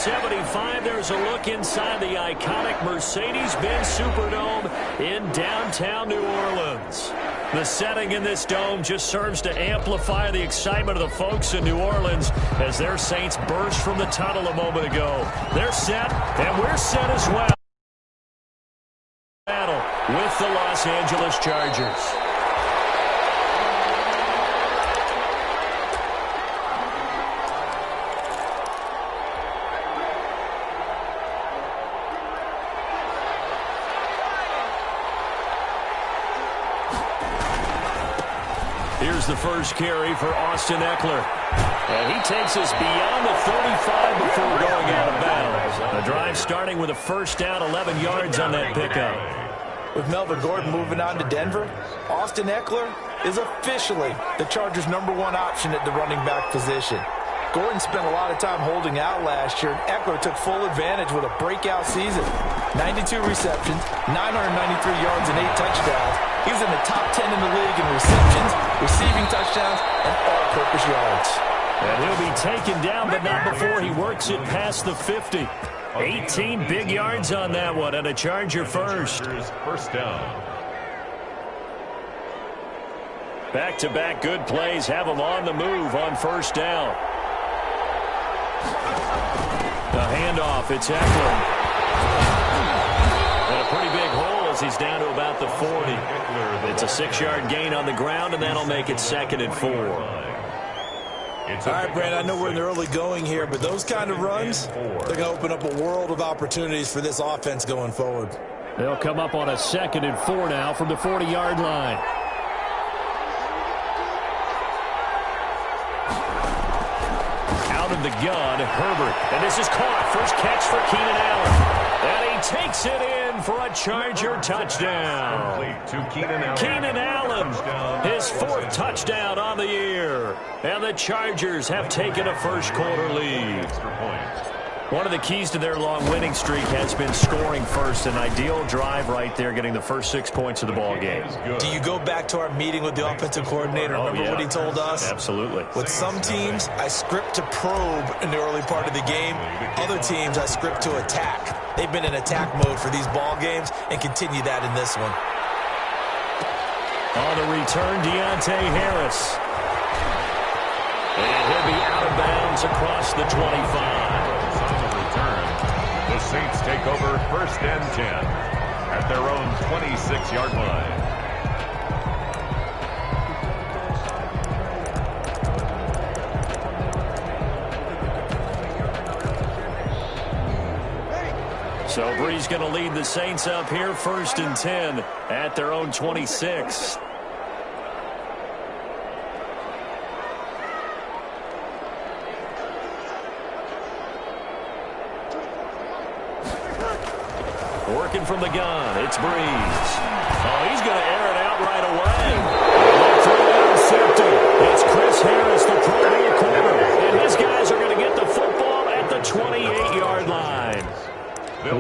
75, there's a look inside the iconic Mercedes-Benz Superdome in downtown New Orleans. The setting in this dome just serves to amplify the excitement of the folks in New Orleans as their Saints burst from the tunnel a moment ago. They're set, and we're set as well. Battle with the Los Angeles Chargers. Here's the first carry for Austin Eckler. And he takes us beyond the 35 before going out of bounds. The drive starting with a first down, 11 yards on that pickup. With Melvin Gordon moving on to Denver, Austin Eckler is officially the Chargers' #1 option at the running back position. Gordon spent a lot of time holding out last year, and Eckler took full advantage with a breakout season. 92 receptions, 993 yards, and 8 touchdowns. He's in the top 10 in the league in receptions, receiving touchdowns, and all-purpose yards. And he'll be taken down, but not before he works it past the 50. 18 big yards on that one, and a Charger first. First down. Back-to-back good plays have him on the move on first down. The handoff, it's Eckler. And a pretty big hole as he's down to about the 40. It's a 6-yard gain on the ground, and that'll make it 2nd and 4. All right, Brandon, I know we're in the early going here, but those kind of runs, they're going to open up a world of opportunities for this offense going forward. They'll come up on a 2nd and 4 now from the 40-yard line. Out of the gun, Herbert. And this is caught. First catch for Keenan Allen. And he takes it in for a Charger touchdown. Keenan Allen, his 4th touchdown on the year. And the Chargers have taken a first-quarter lead. One of the keys to their long winning streak has been scoring first. An ideal drive right there, getting the first 6 points of the ball game. Do you go back to our meeting with the offensive coordinator? Remember what he told us? Absolutely. With some teams, I script to probe in the early part of the game. Other teams, I script to attack. They've been in attack mode for these ball games and continue that in this one. On the return, Deontay Harris. And he'll be out of bounds across the 25. The Saints take over 1st and 10 at their own 26-yard line. So Bree's going to lead the Saints up here 1st and 10 at their own 26. Working from the gun, it's Breeze. Oh, he's going to air it out right away. Intercepted. It's Chris Harris, the Pro corner. And his guys are going to get the football at the 28-yard line.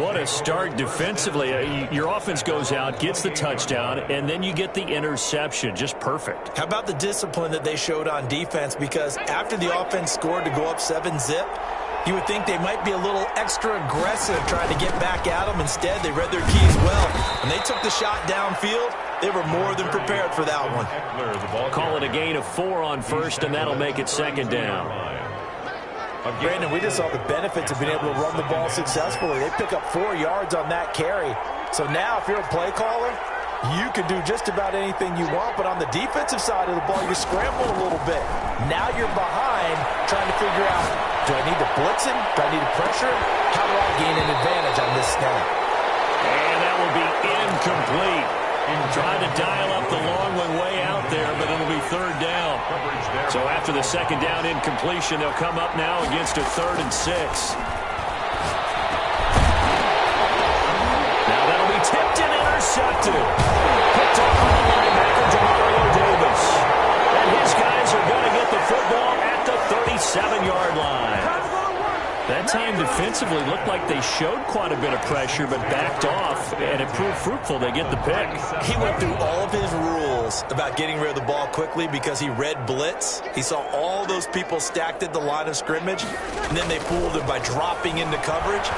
What a start defensively. Your offense goes out, gets the touchdown, and then you get the interception. Just perfect. How about the discipline that they showed on defense? Because after the offense scored to go up 7-zip, you would think they might be a little extra aggressive trying to get back at them. Instead, they read their keys well. When they took the shot downfield, they were more than prepared for that one. Call it a gain of 4 on first, and that'll make it 2nd down. Brandon, we just saw the benefits of being able to run the ball successfully. They pick up 4 yards on that carry. So now, if you're a play caller, you can do just about anything you want. But on the defensive side of the ball, you scramble a little bit. Now you're behind trying to figure out, do I need to blitz him? Do I need to pressure him? How do I gain an advantage on this snap? And that will be incomplete. Trying to dial up the long one way out there, but it'll be 3rd down. So after the 2nd down incompletion, they'll come up now against a 3rd and 6. Now that'll be tipped and intercepted. Picked up by the linebacker, Demario Davis. And his guys are going to get the football at the 37-yard line. That time defensively, looked like they showed quite a bit of pressure, but backed off, and it proved fruitful. They get the pick. He went through all of his rules about getting rid of the ball quickly because he read blitz. He saw all those people stacked at the line of scrimmage, and then they fooled him by dropping into coverage.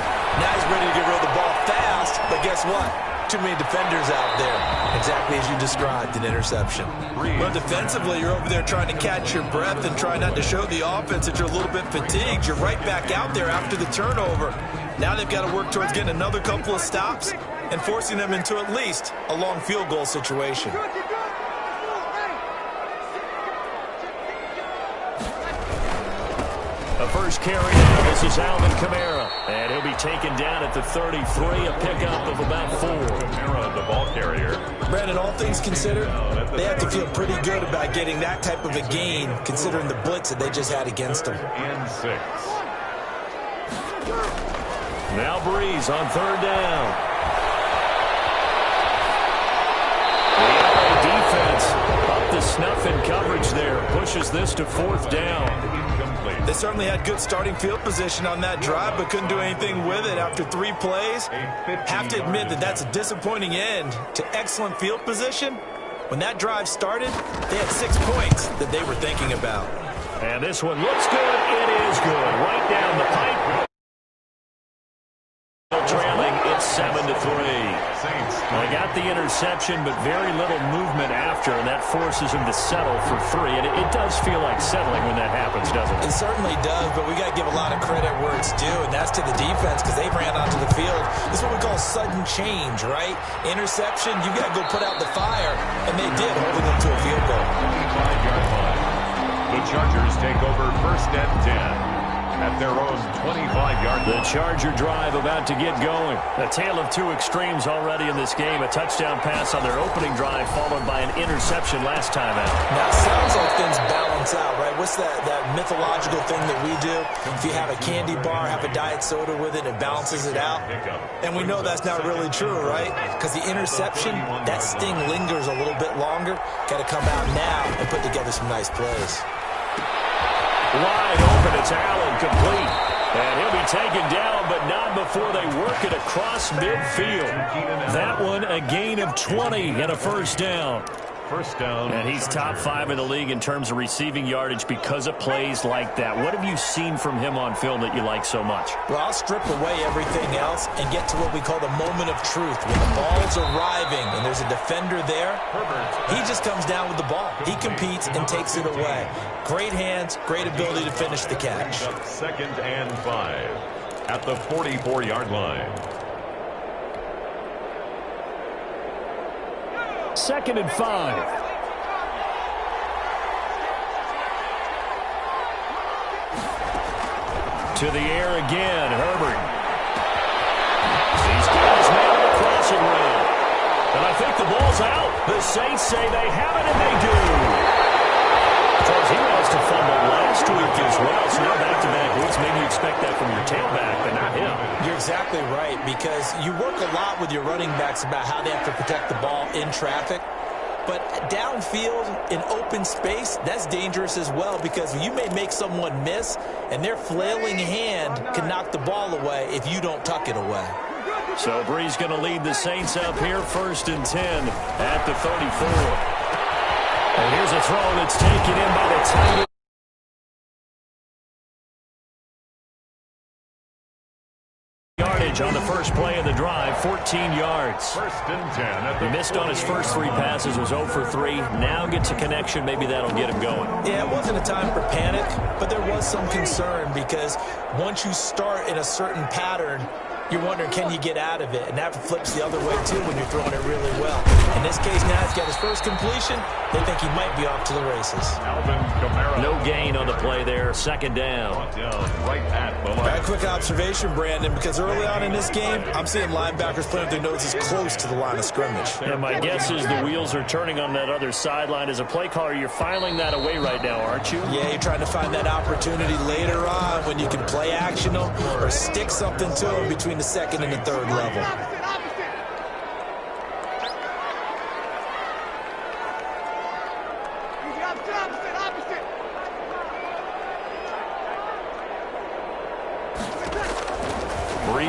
Now he's ready to get rid of the ball fast, but guess what? Too many defenders out there. Exactly as you described, an interception. Well, defensively, you're over there trying to catch your breath and try not to show the offense that you're a little bit fatigued. You're right back out there after the turnover. Now they've got to work towards getting another couple of stops and forcing them into at least a long field goal situation. The first carry now, this is Alvin Kamara, and he'll be taken down at the 33, a pickup of about 4. Kamara, the ball carrier. Brandon, all things considered, they have to feel pretty good about getting that type of a gain, considering the blitz that they just had against them. And 6. Now Breeze on 3rd down. The LA defense up to snuff in coverage there, pushes this to 4th down. They certainly had good starting field position on that drive, but couldn't do anything with it after 3 plays. Have to admit that that's a disappointing end to excellent field position. When that drive started, they had 6 points that they were thinking about. And this one looks good. It is good. Right down the pipe. Trailing, it's 7-3. They got the interception, but very little movement after, and that forces him to settle for 3. And it does feel like settling when that happens, doesn't it? It certainly does, but we got to give a lot of credit where it's due, and that's to the defense because they ran onto the field. This is what we call sudden change, right? Interception, you got to go put out the fire, and they did, holding them to a field goal. 25-yard line. The Chargers take over 1st and 10. At their own 25-yard line. The Charger drive about to get going. A tale of 2 extremes already in this game. A touchdown pass on their opening drive followed by an interception last time out. Now, it sounds like things balance out, right? What's that mythological thing that we do? If you have a candy bar, have a diet soda with it, it balances it out. And we know that's not really true, right? Because the interception, that sting lingers a little bit longer. Got to come out now and put together some nice plays. Wide open, it's Allen, complete. And he'll be taken down, but not before they work it across midfield. That one, a gain of 20 and a 1st down. 1st down. And he's top 5 in the league in terms of receiving yardage because of plays like that. What have you seen from him on film that you like so much? Well, I'll strip away everything else and get to what we call the moment of truth. When the ball's arriving and there's a defender there, he just comes down with the ball. He competes and takes it away. Great hands, great ability to finish the catch. 2nd and 5 at the 44-yard line. 2nd and 5. To the air again, Herbert. He's got his man on the crossing rail. And I think the ball's out. The Saints say they have it, and they do. Charles, he lost a fumble last week as well, so now back-to-back weeks. Maybe you expect that from your tailback, but not him. You're exactly right, because you work a lot with your running backs about how they have to protect the ball in traffic. But downfield, in open space, that's dangerous as well, because you may make someone miss, and their flailing hand can knock the ball away if you don't tuck it away. So Breeze going to lead the Saints up here, 1st and 10 at the 34. And here's a throw that's taken in by the tight end. Yardage on the first play of the drive, 14 yards. 1st and 10. He missed on his first 3 passes, was 0 for 3. Now gets a connection. Maybe that'll get him going. Yeah, it wasn't a time for panic, but there was some concern because once you start in a certain pattern, you're wondering, can you get out of it? And that flips the other way, too, when you're throwing it really well. In this case, now he's got his first completion. They think he might be off to the races. Alvin Kamara. No gain on the play there. 2nd down. Right at the line. A quick observation, Brandon, because early on in this game, I'm seeing linebackers playing with their noses close to the line of scrimmage. And my guess is the wheels are turning on that other sideline. As a play caller, you're filing that away right now, aren't you? Yeah, you're trying to find that opportunity later on when you can play action them or stick something to them between the 2nd and the 3rd level.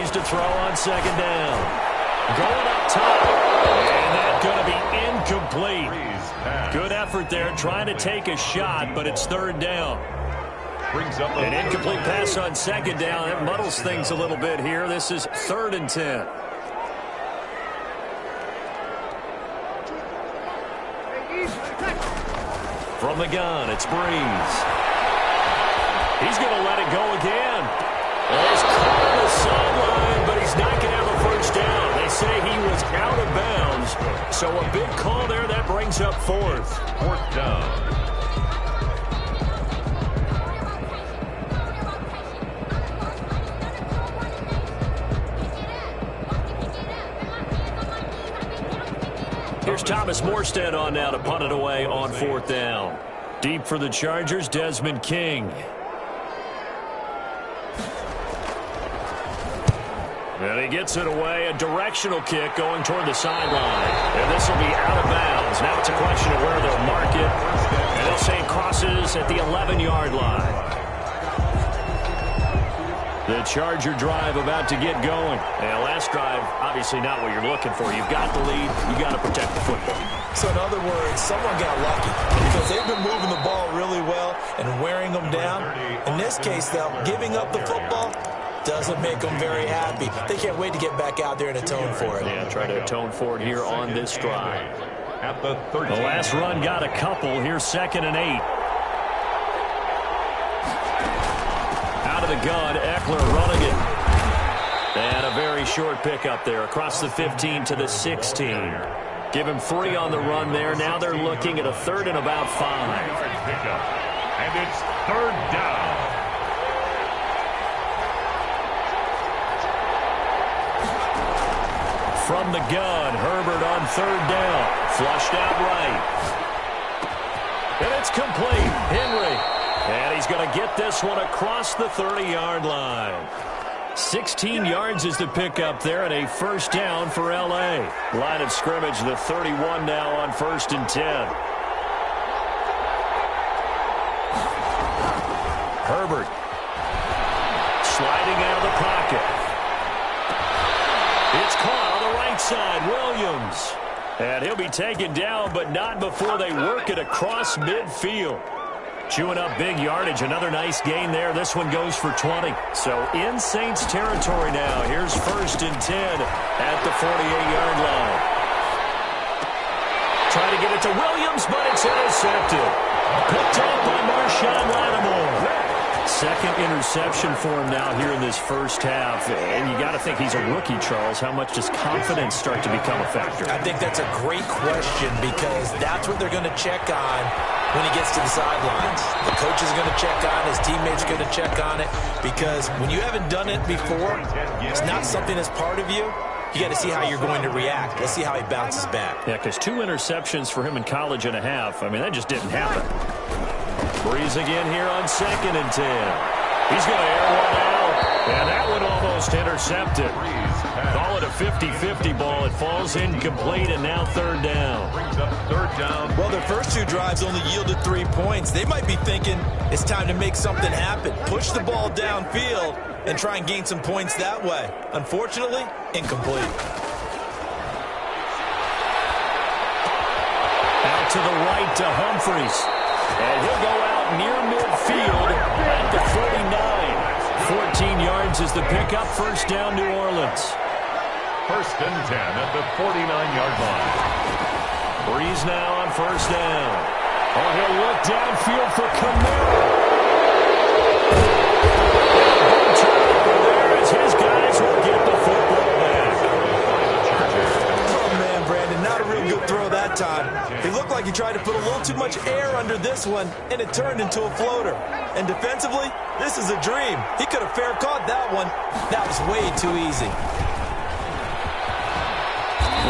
series to throw on second down. Going up top, and that's going to be incomplete. Good effort there trying to take a shot, but it's third down. An incomplete pass on second down. That muddles things a little bit here. This is 3rd and 10. From the gun, it's Breeze. He's going to let it go again. Well, he's caught on the sideline, but he's not going to have a first down. They say he was out of bounds. So a big call there. That brings up 4th. 4th down. Here's Thomas Morstead on now to punt it away on 4th down. Deep for the Chargers, Desmond King. And he gets it away, a directional kick going toward the sideline. And this will be out of bounds. Now it's a question of where they'll mark it. And they'll say it crosses at the 11-yard line. The Charger drive about to get going. And last drive, obviously not what you're looking for. You've got the lead. You've got to protect the football. So in other words, someone got lucky because they've been moving the ball really well and wearing them down. In this case, though, giving up the football doesn't make them very happy. They can't wait to get back out there and atone for it. Yeah, try to atone for it here on this drive. At the 13. The last run got a couple. Here's 2nd and 8. Out of the gun, Eckler running it. And a very short pickup there across the 15 to the 16. Give him 3 on the run there. Now they're looking at a 3rd and about 5. Pickup. And it's 3rd down. From the gun, Herbert on 3rd down. Flushed out right. And it's complete. Henry. And he's going to get this one across the 30-yard line. 16 yards is the pickup there, and a first down for L.A. Line of scrimmage, the 31 now on 1st and 10. Herbert sliding out of the pocket. It's caught on the right side, Williams. And he'll be taken down, but not before they work it across midfield. Chewing up big yardage. Another nice gain there. This one goes for 20. So in Saints territory now. Here's 1st and 10 at the 48-yard line. Try to get it to Williams, but it's intercepted. Picked up by Marshawn Lattimore. 2nd interception for him now here in this first half. And you got to think he's a rookie, Charles. How much does confidence start to become a factor? I think that's a great question because that's what they're going to check on when he gets to the sidelines. The coach is going to check on, his teammates are going to check on it, because when you haven't done it before, it's not something that's part of you. You got to see how you're going to react. Let's see how he bounces back. Yeah, because 2 interceptions for him in college and a half. I mean, that just didn't happen. Breeze again here on 2nd and 10. He's going to air one out, and that one almost intercepted. Call it a 50-50 ball. It falls incomplete, and now 3rd down. Brings up 3rd down. Well, their first 2 drives only yielded 3 points. They might be thinking it's time to make something happen. Push the ball downfield and try and gain some points that way. Unfortunately, incomplete. Out to the right to Humphries. And he'll go out near midfield at the 49. 14 yards is the pickup. First down, New Orleans. 1st and 10 at the 49-yard line. Breeze now on 1st down. Oh, he'll look downfield for Kamara. There as his guys will get the football back. Oh, man, Brandon, not a real good throw that time. He looked like he tried to put a little too much air under this one, and it turned into a floater. And defensively, this is a dream. He could have fair caught that one. That was way too easy.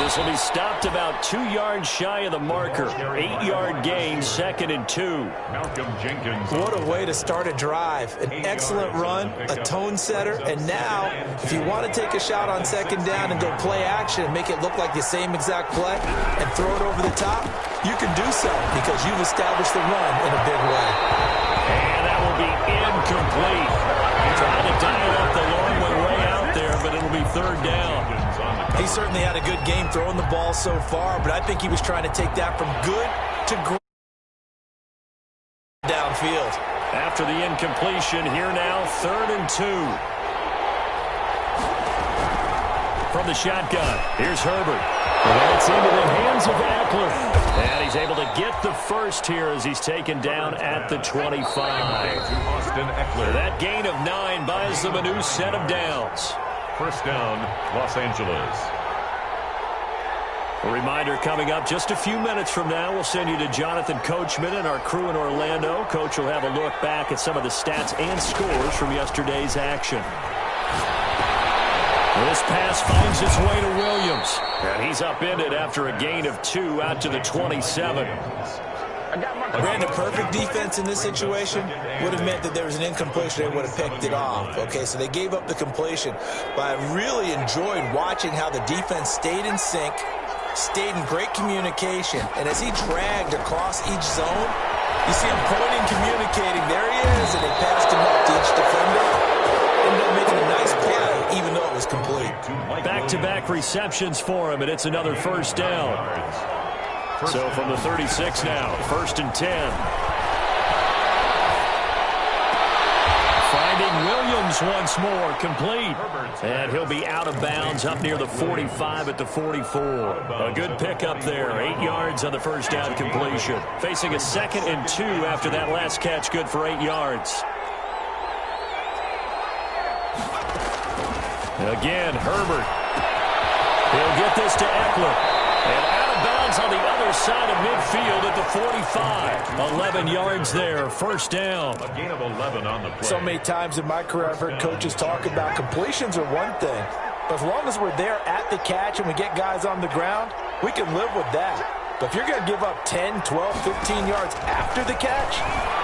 This will be stopped about 2 yards shy of the marker. 8-yard gain, 2nd and 2. Malcolm Jenkins. What a way to start a drive. An excellent run, a tone setter, and now, if you want to take a shot on 2nd down and go play action and make it look like the same exact play and throw it over the top, you can do so because you've established the run in a big way. And that will be incomplete. Trying to dial up the long one way out there, but it'll be third down. He certainly had a good game throwing the ball so far, but I think he was trying to take that from good to great downfield. After the incompletion, here now, 3rd and 2. From the shotgun, here's Herbert. And it's into the hands of Eckler. And he's able to get the first here as he's taken down at the 25. That gain of 9 buys them a new set of downs. First down, Los Angeles. A reminder coming up just a few minutes from now, we'll send you to Jonathan Coachman and our crew in Orlando. Coach will have a look back at some of the stats and scores from yesterday's action. This pass finds its way to Williams. And he's upended after a gain of 2 out to the 27. Brandon, perfect defense in this situation would have meant that there was an incompletion. They would have picked it off. Okay, so they gave up the completion. But I really enjoyed watching how the defense stayed in sync, stayed in great communication. And as he dragged across each zone, you see him pointing, communicating. There he is, and they passed him up to each defender. Ended up making a nice play, even though it was complete. Back-to-back receptions for him, and it's another first down. So from the 36 now, 1st and 10. Finding Williams once more, complete. And he'll be out of bounds up near the 45 at the 44. A good pickup there, 8 yards on the first down completion. Facing a 2nd and 2 after that last catch, good for 8 yards. Again, Herbert. He'll get this to Eckler. And out of bounds on the other side of midfield at the 45. 11 yards there, first down. A gain of 11 on the play. So many times in my career I've heard coaches talk about completions are one thing. But as long as we're there at the catch and we get guys on the ground, we can live with that. But if you're going to give up 10, 12, 15 yards after the catch,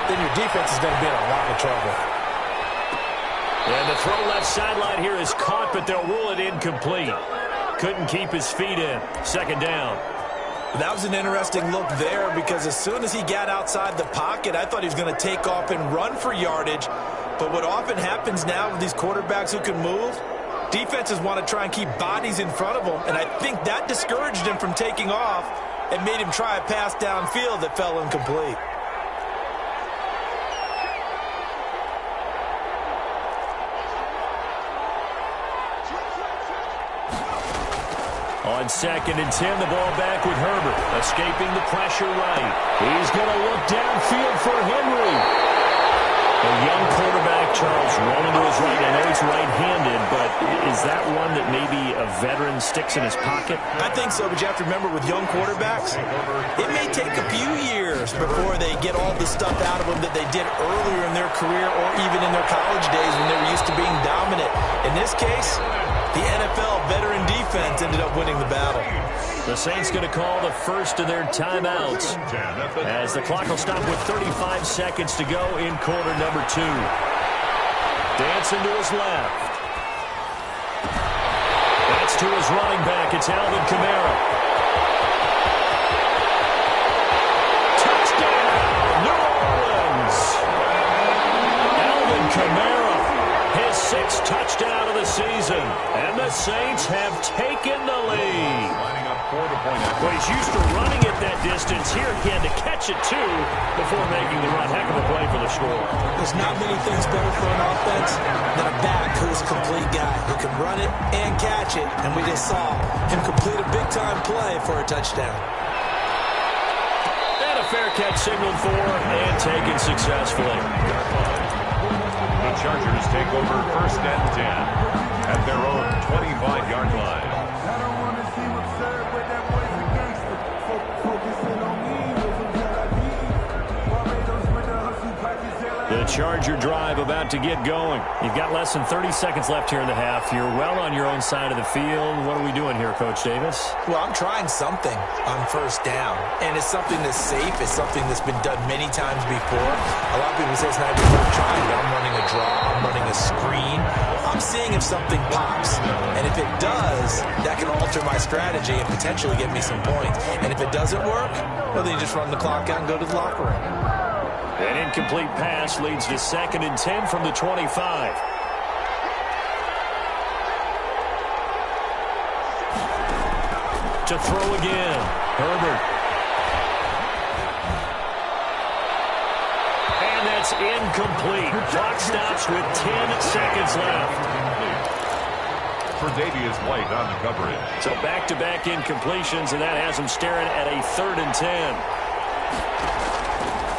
then your defense is going to be in a lot of trouble. And the throw left sideline here is caught, but they'll rule it incomplete. Couldn't keep his feet in. 2nd down. That was an interesting look there because as soon as he got outside the pocket, I thought he was going to take off and run for yardage. But what often happens now with these quarterbacks who can move, defenses want to try and keep bodies in front of them, and I think that discouraged him from taking off and made him try a pass downfield that fell incomplete. On 2nd and 10, the ball back with Herbert, escaping the pressure right. He's going to look downfield for Henry. A young quarterback, Charles, rolling to his right. I know he's right-handed, but is that one that maybe a veteran sticks in his pocket? I think so, but you have to remember with young quarterbacks, it may take a few years before they get all the stuff out of them that they did earlier in their career or even in their college days when they were used to being dominant. In this case, the NFL veteran defense ended up winning the battle. The Saints going to call the first of their timeouts as the clock will stop with 35 seconds to go in quarter number 2. Dancing to his left. That's to his running back. It's Alvin Kamara. Touchdown, New Orleans. Alvin Kamara, his 6th touchdown of the season. And the Saints have taken the lead. Well, he's used to running it that distance. Here he had to catch it, too, before making the run. Heck of a play for the score. There's not many things better for an offense than a back who is a complete guy who can run it and catch it. And we just saw him complete a big-time play for a touchdown. And a fair catch signaled for and taken successfully. The Chargers take over 1st and 10 at their own 25-yard line. The Charger drive about to get going. You've got less than 30 seconds left here in the half. You're well on your own side of the field. What are we doing here, Coach Davis? Well, I'm trying something on 1st down, and it's something that's safe. It's something that's been done many times before. A lot of people say it's not even worth trying. I'm running a draw. I'm running a screen. I'm seeing if something pops, and if it does, that can alter my strategy and potentially get me some points. And if it doesn't work, well, then you just run the clock out and go to the locker room. An incomplete pass leads to 2nd and 10 from the 25. to throw again. Herbert. And that's incomplete. Clock stops with 10 seconds left. For Davius White on the coverage. So back-to-back incompletions, and that has him staring at a 3rd and 10.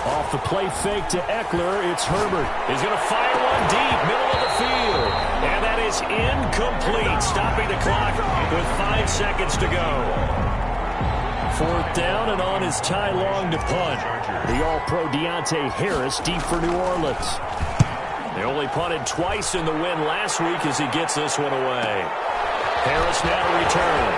Off the play fake to Eckler, it's Herbert. He's going to fire one deep, middle of the field. And that is incomplete, stopping the clock with 5 seconds to go. 4th down, and on is Ty Long to punt. The All-Pro Deontay Harris deep for New Orleans. They only punted twice in the win last week as he gets this one away. Harris now to return.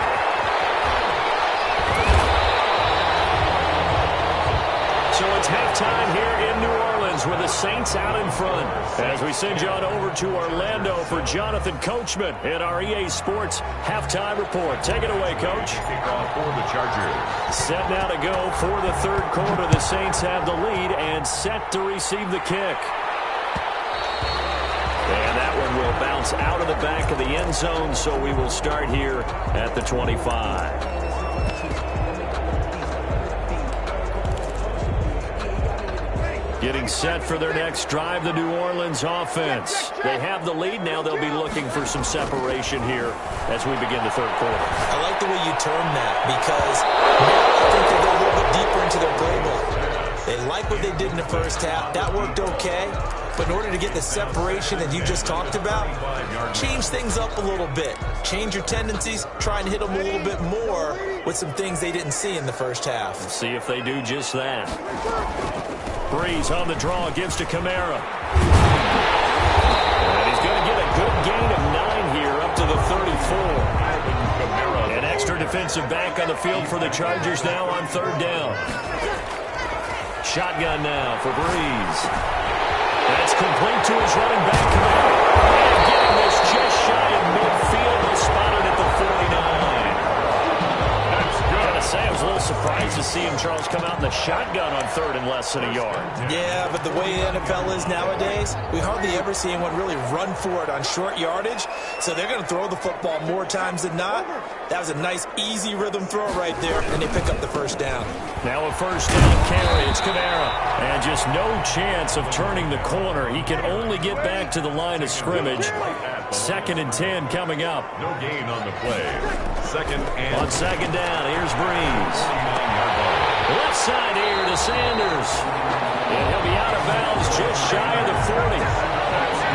So it's halftime here in New Orleans with the Saints out in front. As we send you on over to Orlando for Jonathan Coachman in our EA Sports Halftime Report. Take it away, Coach. Kickoff for the Chargers. Set now to go for the 3rd quarter. The Saints have the lead and set to receive the kick. And that one will bounce out of the back of the end zone, so we will start here at the 25. Getting set for their next drive, the New Orleans offense. They have the lead now. They'll be looking for some separation here as we begin the 3rd quarter. I like the way you term that because now I think they go a little bit deeper into their playbook. They like what they did in the first half. That worked okay. But in order to get the separation that you just talked about, change things up a little bit. Change your tendencies, try and hit them a little bit more with some things they didn't see in the first half. Let's see if they do just that. Breeze on the draw, gives to Kamara. And he's going to get a good gain of 9 here up to the 34. An extra defensive back on the field for the Chargers now on 3rd down. Shotgun now for Breeze. That's complete to his running back. And getting this just shy of midfield. He's spotted at the 49. That's good. Gotta say, I was a little surprised to see him, Charles, come out in the shotgun on 3rd and less than a yard. Yeah, but the way the NFL is nowadays, we hardly ever see anyone really run for it on short yardage. So they're going to throw the football more times than not. That was a nice, easy rhythm throw right there, and they pick up the 1st down. Now a 1st down carry. It's Kamara. And just no chance of turning the corner. He can only get back to the line of scrimmage. 2nd and 10 coming up. No gain on the play. 2nd and... On 2nd down, here's Breeze. Left side here to Sanders. And he'll be out of bounds just shy of the 40.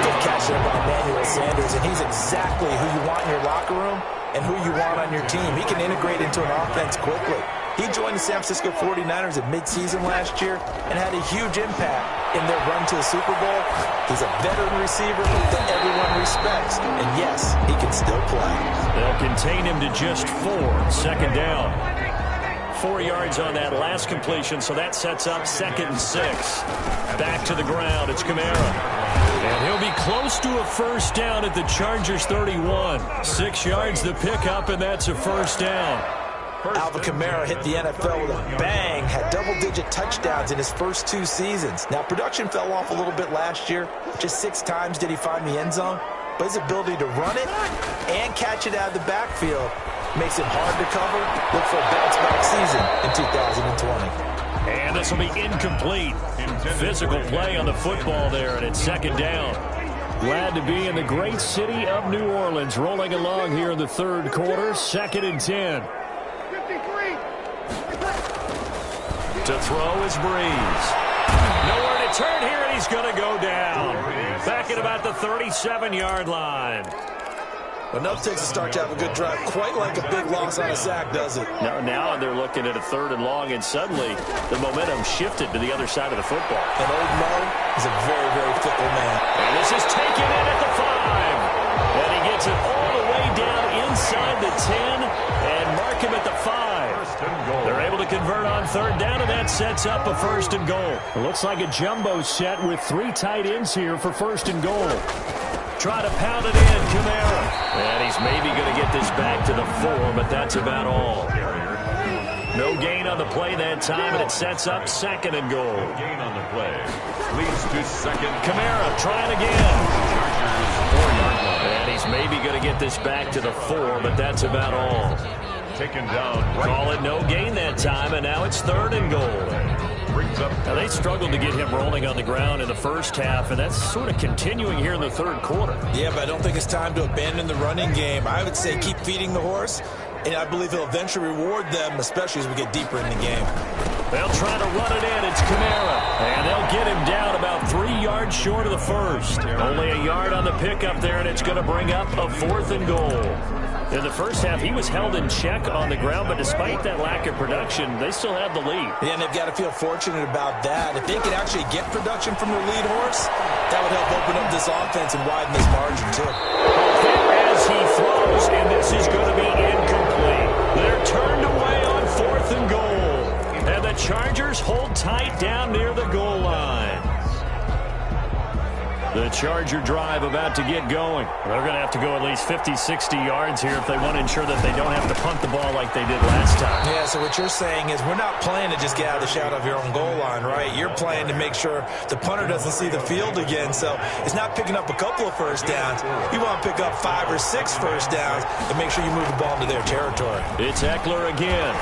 Good catch there by Emmanuel Sanders, and he's exactly who you want in your locker room and who you want on your team. He can integrate into an offense quickly. He joined the San Francisco 49ers at midseason last year and had a huge impact in their run to the Super Bowl. He's a veteran receiver that everyone respects, and yes, he can still play. They'll contain him to just 4. 2nd down. 4 yards on that last completion, so that sets up 2nd and 6. Back to the ground, it's Kamara. And he'll be close to a 1st down at the Chargers 31. 6 yards the pickup, and that's a 1st down. Alvin Kamara hit the NFL with a bang, had double-digit touchdowns in his first 2 seasons. Now, production fell off a little bit last year. Just 6 times did he find the end zone. But his ability to run it and catch it out of the backfield makes it hard to cover. Look for a bounce-back season in 2020. And this will be incomplete. Physical play on the football there, and it's 2nd down. Glad to be in the great city of New Orleans, rolling along here in the 3rd quarter. 2nd and 10. To throw is Breeze. Nowhere to turn here, and he's going to go down. Back at about the 37-yard line. Enough takes a start to have a good drive. Quite like a big loss on a sack, does it? Now they're looking at a 3rd and long, and suddenly the momentum shifted to the other side of the football. And old Mo is a very, very fickle man. And this is taken in at the 5. And he gets it all the way down inside the 10 and mark him at the 5. They're able to convert on 3rd down, and that sets up a 1st and goal. It looks like a jumbo set with 3 tight ends here for 1st and goal. Try to pound it in, Kamara. And he's maybe going to get this back to the 4, but that's about all. No gain on the play that time, and it sets up 2nd and goal. Gain on the play. Leads to 2nd. Kamara trying again. And he's maybe going to get this back to the 4, but that's about all. taken down. Call it no gain that time, and now it's 3rd and goal. Now, they struggled to get him rolling on the ground in the first half, and that's sort of continuing here in the 3rd quarter. Yeah, but I don't think it's time to abandon the running game. I would say keep feeding the horse, and I believe he'll eventually reward them, especially as we get deeper in the game. They'll try to run it in. It's Kamara. And they'll get him down about 3 yards short of the first. Only a yard on the pickup there, and it's going to bring up a 4th and goal. In the first half, he was held in check on the ground, but despite that lack of production, they still have the lead. Yeah, and they've got to feel fortunate about that. If they could actually get production from their lead horse, that would help open up this offense and widen this margin, too. As he throws, and this is going to be incomplete. They're turned away on 4th and goal. And the Chargers hold tight down near the goal line. The Charger drive about to get going. They're going to have to go at least 50, 60 yards here if they want to ensure that they don't have to punt the ball like they did last time. Yeah, so what you're saying is we're not playing to just get out of the shadow of your own goal line, right? You're playing to make sure the punter doesn't see the field again. So it's not picking up a couple of first downs. You want to pick up 5 or 6 first downs and make sure you move the ball into their territory. It's Eckler again.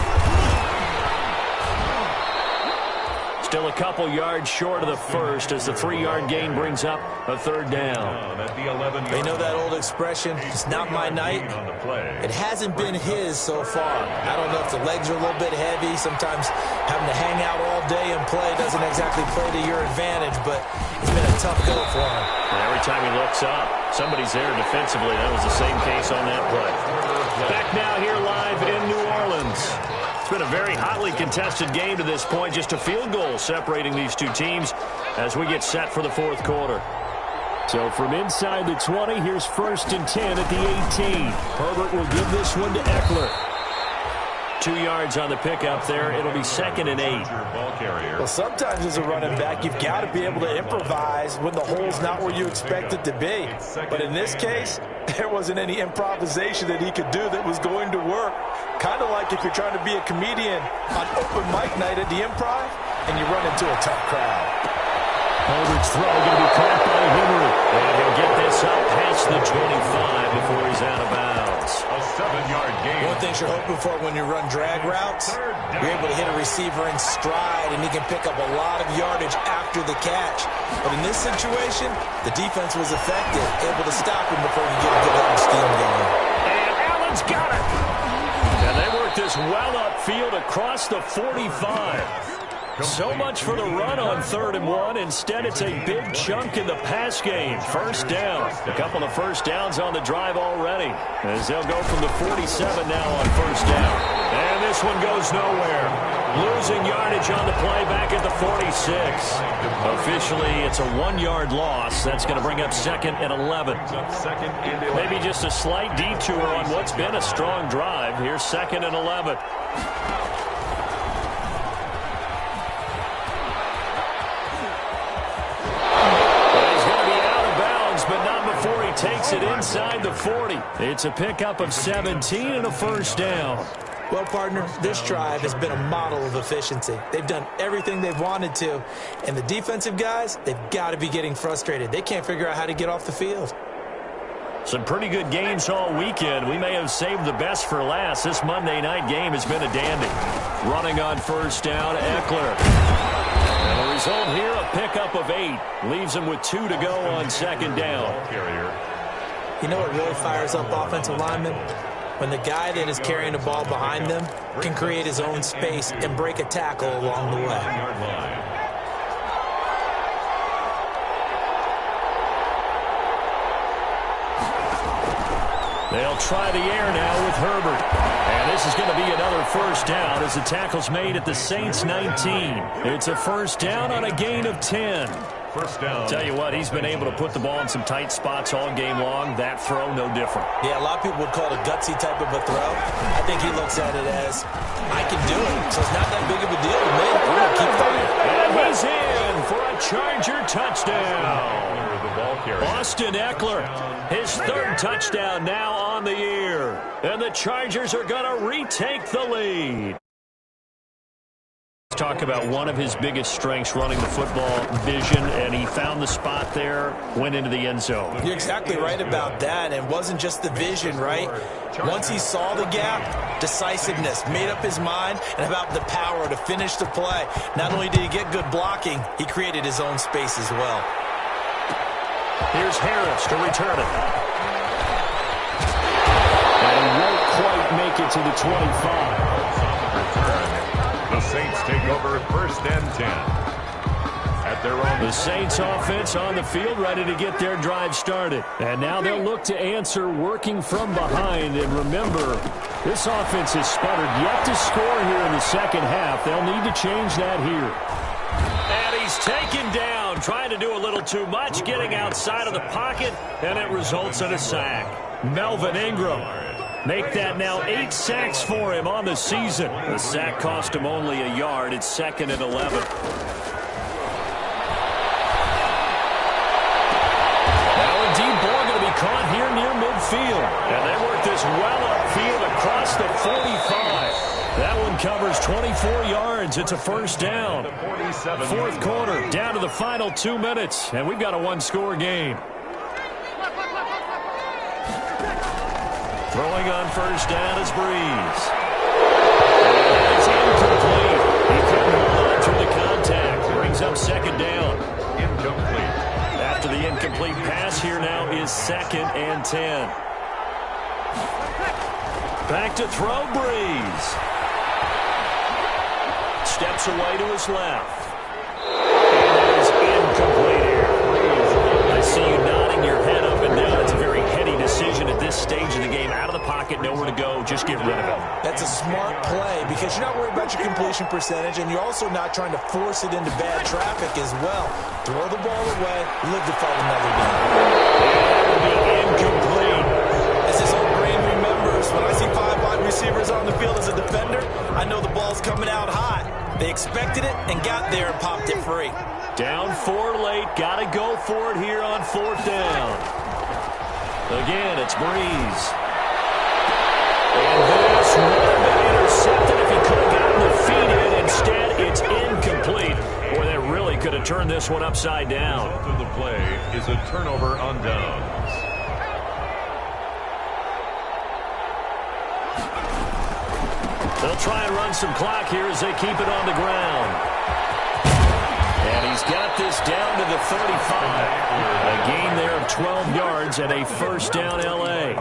Still a couple yards short of the first as the 3-yard gain brings up a 3rd down. They know that old expression, it's not my night. It hasn't been his so far. I don't know if the legs are a little bit heavy. Sometimes having to hang out all day and play doesn't exactly play to your advantage, but it's been a tough go for him. And every time he looks up, somebody's there defensively. That was the same case on that play. Back now here live in New Orleans. It's been a very hotly contested game to this point. Just a field goal separating these two teams as we get set for the 4th quarter. So from inside the 20, here's 1st and 10 at the 18. Herbert will give this one to Eckler. 2 yards on the pickup there. It'll be 2nd and 8. Well, sometimes as a running back, you've got to be able to improvise when the hole's not where you expect it to be. But in this case, there wasn't any improvisation that he could do that was going to work. Kind of like if you're trying to be a comedian on open mic night at the Improv and you run into a tough crowd. Herbert's throw going to be caught by Henry. And he'll get this up past the 25 before he's out of bounds. A 7-yard gain. One thing you're hoping for when you run drag routes, you're able to hit a receiver in stride, and he can pick up a lot of yardage after the catch. But in this situation, the defense was effective, able to stop him before you get a good line of steam going. And Allen's got it. And they work this well upfield across the 45. So much for the run on 3rd and 1. Instead, it's a big chunk in the pass game. 1st down. A couple of first downs on the drive already, as they'll go from the 47 now on 1st down. And this one goes nowhere. Losing yardage on the play back at the 46. Officially, it's a 1-yard loss. That's going to bring up 2nd and 11. Maybe just a slight detour on what's been a strong drive. Here's 2nd and 11. Takes it inside the 40. It's a pickup of 17 and a 1st down. Well, partner, this drive has been a model of efficiency. They've done everything they've wanted to, and the defensive guys, they've got to be getting frustrated. They can't figure out how to get off the field. Some pretty good games all weekend. We may have saved the best for last. This Monday night game has been a dandy. Running on 1st down, Eckler. And the result here, a pickup of 8. Leaves him with 2 to go on 2nd down. You know what really fires up offensive linemen? When the guy that is carrying the ball behind them can create his own space and break a tackle along the way. They'll try the air now with Herbert. And this is going to be another 1st down as the tackle's made at the Saints 19. It's a 1st down on a gain of 10. 1st down. Tell you what, he's been able to put the ball in some tight spots all game long. That throw, no different. Yeah, a lot of people would call it a gutsy type of a throw. I think he looks at it as, I can do it, so it's not that big of a deal to me. We're going to keep fighting. And he's in for a Charger touchdown. Austin Eckler, his 3rd touchdown now on the year. And the Chargers are going to retake the lead. talk about one of his biggest strengths running the football, vision, and he found the spot there, went into the end zone. You're exactly right about that, and it wasn't just the vision, right? Once he saw the gap, decisiveness, made up his mind, and about the power to finish the play. Not only did he get good blocking, he created his own space as well. Here's Harris to return it. And he won't quite make it to the 25. The Saints take over first and 10. At their own. The Saints offense on the field, ready to get their drive started. And now they'll look to answer working from behind. And remember, this offense has sputtered yet to score here in the second half. They'll need to change that here. And he's taken down, trying to do a little too much, getting outside of the pocket, and it results in a sack. Melvin Ingram. Make that now 8 sacks for him on the season. The sack cost him only a yard. It's 2nd and 11. Now a deep ball going to be caught here near midfield. And they work this well upfield across the 45. That one covers 24 yards. It's a first down. Fourth quarter, down to the final 2 minutes. And we've got a one-score game. Throwing on first down is Breeze. And it's incomplete. He couldn't hold on through the contact. Brings up second down. Incomplete. After the incomplete pass, here now is 2nd and 10. Back to throw, Breeze. Steps away to his left. And that is incomplete here. I see you nodding your head up and down. It's a very heady decision at this stage of the game. Out of the pocket, nowhere to go. Just get rid of it. That's a smart play because you're not worried about your completion percentage, and you're also not trying to force it into bad traffic as well. Throw the ball away, live to fight another game. That would be incomplete. As his old brain remembers, when I see 5 wide receivers on the field as a defender, I know the ball's coming out hot. They expected it and got there and popped it free. Down 4 late. Got to go for it here on 4th down. Again, it's Breeze. And this would have been intercepted if he could have gotten the feet in. Instead, it's incomplete. Boy, that really could have turned this one upside down. The result of the play is a turnover on downs. They'll try and run some clock here as they keep it on the ground. And he's got this down to the 35. A gain there of 12 yards and a first down L.A.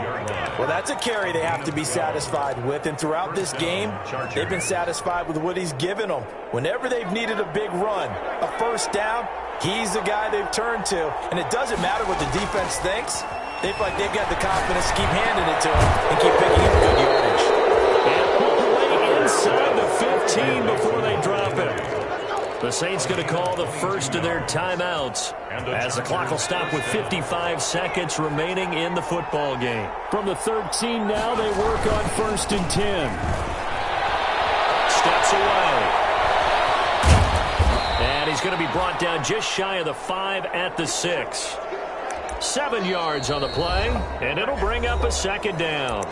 Well, that's a carry they have to be satisfied with. And throughout this game, they've been satisfied with what he's given them. Whenever they've needed a big run, a first down, he's the guy they've turned to. And it doesn't matter what the defense thinks. They feel like they've got the confidence to keep handing it to him and keep picking up good yardage. And all the way inside the 15 before they drop it. The Saints going to call the first of their timeouts as the clock will stop with 55 seconds remaining in the football game. From the 13 now, they work on 1st and 10. Steps away. And he's going to be brought down just shy of the 5 at the 6. 7 yards on the play, and it'll bring up a second down.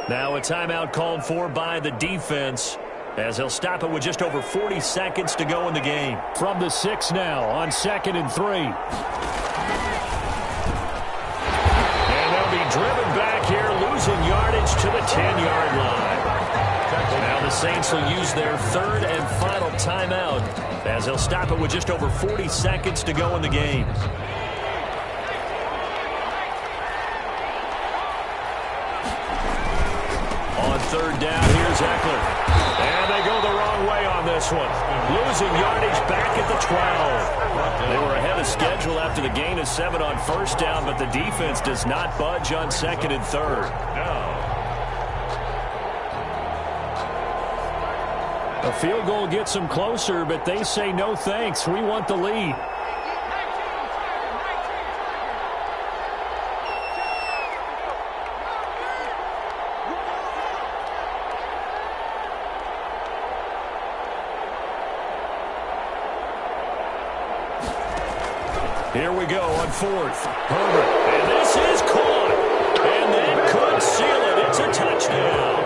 Now a timeout called for by the defense, as they'll stop it with just over 40 seconds to go in the game. From the 6 now on 2nd and 3. And they'll be driven back here, losing yardage to the 10-yard line. Now the Saints will use their 3rd and final timeout, as they'll stop it with just over 40 seconds to go in the game. On 3rd down, here's Eckler. And they go the wrong way on this one. Losing yardage back at the 12. They were ahead of schedule after the gain of 7 on 1st down, but the defense does not budge on 2nd and 3rd. A field goal gets them closer, but they say no thanks. We want the lead. Here we go on 4th. Herbert. And this is caught. And that could seal it. It's a touchdown.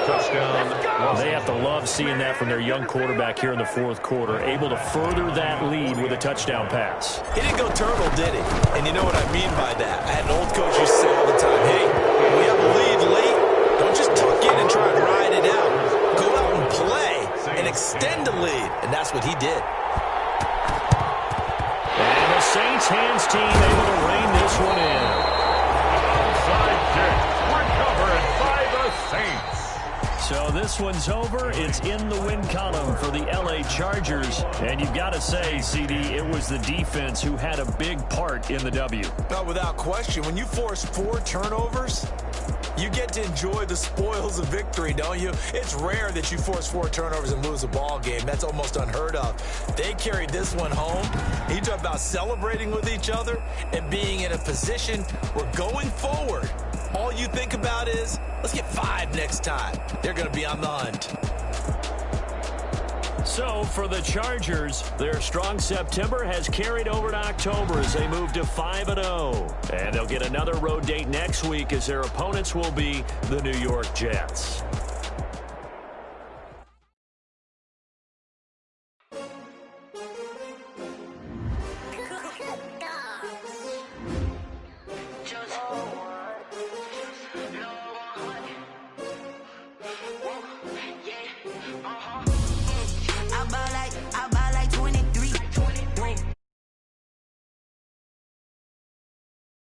Touchdown. They have to love seeing that from their young quarterback here in the fourth quarter, able to further that lead with a touchdown pass. He didn't go turtle, did he? And you know what I mean by that. I had an old coach who used to say all the time, hey, when we have a lead late, don't just tuck in and try and ride it out. Go out and play and extend the lead. And that's what he did. And the Saints hands team able to rein this one in. Onside kick recovered by the Saints. So this one's over. It's in the win column for the LA Chargers. And you've got to say, CD, it was the defense who had a big part in the W. No, without question. When you force 4 turnovers, you get to enjoy the spoils of victory, don't you? It's rare that you force 4 turnovers and lose a ball game. That's almost unheard of. They carried this one home. You talk about celebrating with each other and being in a position where going forward, all you think about is, let's get 5 next time. They're going to be on the hunt. So for the Chargers, their strong September has carried over to October as they move to 5-0. And they'll get another road date next week as their opponents will be the New York Jets.